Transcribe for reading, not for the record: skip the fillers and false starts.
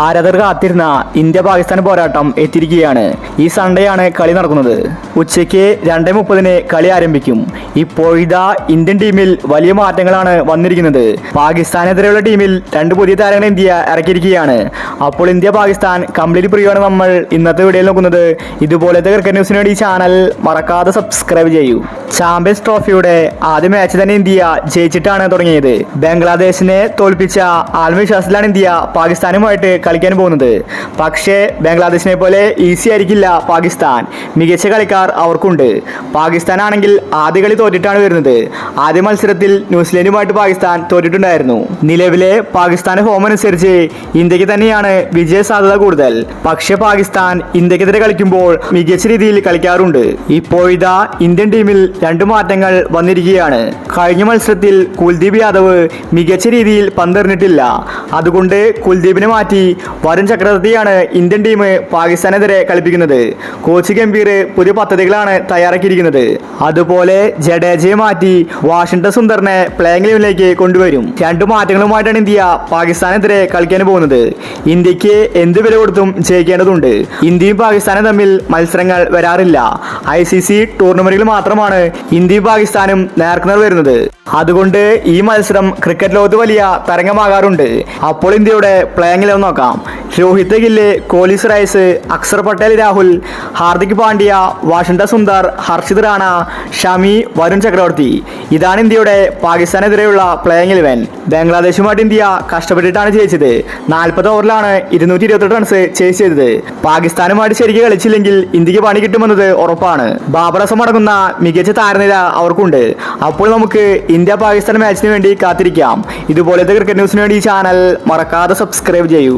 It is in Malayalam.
ആരാധകർ കാത്തിരുന്ന ഇന്ത്യ പാകിസ്ഥാൻ പോരാട്ടം എത്തിയിരിക്കുകയാണ്. ഈ സൺഡേയാണ് കളി നടക്കുന്നത്. ഉച്ചയ്ക്ക് 2:30 കളി ആരംഭിക്കും. ഇപ്പോഴിതാ ഇന്ത്യൻ ടീമിൽ വലിയ മാറ്റങ്ങളാണ് വന്നിരിക്കുന്നത്. പാകിസ്ഥാനെതിരെയുള്ള ടീമിൽ 2 പുതിയ താരങ്ങൾ ഇന്ത്യ ഇറക്കിയിരിക്കുകയാണ്. അപ്പോൾ ഇന്ത്യ പാകിസ്ഥാൻ കംപ്ലീറ്റ് പ്രിവ്യൂവാണ് നമ്മൾ ഇന്നത്തെ വീഡിയോയിൽ നോക്കുന്നത്. ഇതുപോലത്തെ ക്രിക്കറ്റ് ന്യൂസിന് വേണ്ടി ഈ ചാനൽ മറക്കാതെ സബ്സ്ക്രൈബ് ചെയ്യൂ. ചാമ്പ്യൻസ് ട്രോഫിയുടെ ആദ്യ മാച്ച് തന്നെ ഇന്ത്യ ജയിച്ചിട്ടാണ് തുടങ്ങിയത്. ബംഗ്ലാദേശിനെ തോൽപ്പിച്ച ആത്മവിശ്വാസത്തിലാണ് ഇന്ത്യ പാകിസ്ഥാനുമായിട്ട് കളിക്കാൻ പോകുന്നത്. പക്ഷേ ബംഗ്ലാദേശിനെ പോലെ ഈസി ആയിരിക്കില്ല പാകിസ്ഥാൻ. മികച്ച കളിക്കാർ അവർക്കുണ്ട്. പാകിസ്ഥാനാണെങ്കിൽ ആദ്യ കളി തോറ്റിട്ടാണ് വരുന്നത്. ആദ്യ മത്സരത്തിൽ ന്യൂസിലൻഡുമായിട്ട് പാകിസ്ഥാൻ തോറ്റിട്ടുണ്ടായിരുന്നു. നിലവിലെ പാകിസ്ഥാന്റെ ഫോം അനുസരിച്ച് ഇന്ത്യക്ക് തന്നെയാണ് വിജയ സാധ്യത കൂടുതൽ. പക്ഷേ പാകിസ്ഥാൻ ഇന്ത്യക്കെതിരെ കളിക്കുമ്പോൾ മികച്ച രീതിയിൽ കളിക്കാറുണ്ട്. ഇപ്പോഴിതാ ഇന്ത്യൻ ടീമിൽ 2 മാറ്റങ്ങൾ വന്നിരിക്കുകയാണ്. കഴിഞ്ഞ മത്സരത്തിൽ കുൽദീപ് യാദവ് മികച്ച രീതിയിൽ പന്തെറിഞ്ഞിട്ടില്ല. അതുകൊണ്ട് കുൽദീപിനെ മാറ്റി വരുൺ ചക്രവർത്തിയാണ് ഇന്ത്യൻ ടീം പാകിസ്ഥാനെതിരെ കളിപ്പിക്കുന്നത്. കോച്ച് ഗംഭീർ പുതിയ പദ്ധതികളാണ് തയ്യാറാക്കിയിരിക്കുന്നത്. അതുപോലെ ജഡേജയെ മാറ്റി വാഷിംഗ്ടൺ സുന്ദറിനെ പ്ലേയിങ് ലെവലിലേക്ക് കൊണ്ടുവരും. 2 മാറ്റങ്ങളുമായിട്ടാണ് ഇന്ത്യ പാകിസ്ഥാനെതിരെ കളിക്കാൻ പോകുന്നത്. ഇന്ത്യക്ക് എന്ത് വില കൊടുത്തും ജയിക്കേണ്ടതുണ്ട്. ഇന്ത്യയും പാകിസ്ഥാനും തമ്മിൽ മത്സരങ്ങൾ വരാറില്ല. ICC ടൂർണമെന്റുകൾ മാത്രമാണ് ഇന്ത്യയും പാകിസ്ഥാനും നേർക്കുനേർ വരുന്നത്. അതുകൊണ്ട് ഈ മത്സരം ക്രിക്കറ്റ് ലോകത്ത് വലിയ തരംഗമാകാറുണ്ട്. അപ്പോൾ ഇന്ത്യയുടെ പ്ലേയിങ് ലെവൽ നോക്കാം. Rohit Gill, Kohli, rice, Akshar Patel, Rahul, Hardik Pandya, Washington Sundar, Harshit Rana, Shami, Varun Chakravarthy. ഇതാണ് ഇന്ത്യയുടെ പാകിസ്ഥാനെതിരെയുള്ള പ്ലേയിങ് ലെവൻ. ബംഗ്ലാദേശുമായിട്ട് ഇന്ത്യ കഷ്ടപ്പെട്ടിട്ടാണ് ജയിച്ചത്. 40 ഓവറിലാണ് 228 റൺസ് ചേസ് ചെയ്തത്. പാകിസ്ഥാനുമായിട്ട് ശരിക്കും കളിച്ചില്ലെങ്കിൽ ഇന്ത്യക്ക് പണി കിട്ടുമെന്നത് ഉറപ്പാണ്. ബാബർ അസം അടങ്ങുന്ന മികച്ച താരനിര അവർക്കുണ്ട്. അപ്പോൾ നമുക്ക് ഇന്ത്യ പാകിസ്ഥാൻ മാച്ചിന് വേണ്ടി കാത്തിരിക്കാം. ഇതുപോലത്തെ ക്രിക്കറ്റ് ന്യൂസിന് വേണ്ടി ഈ ചാനൽ മറക്കാതെ സബ്സ്ക്രൈബ് ചെയ്യൂ.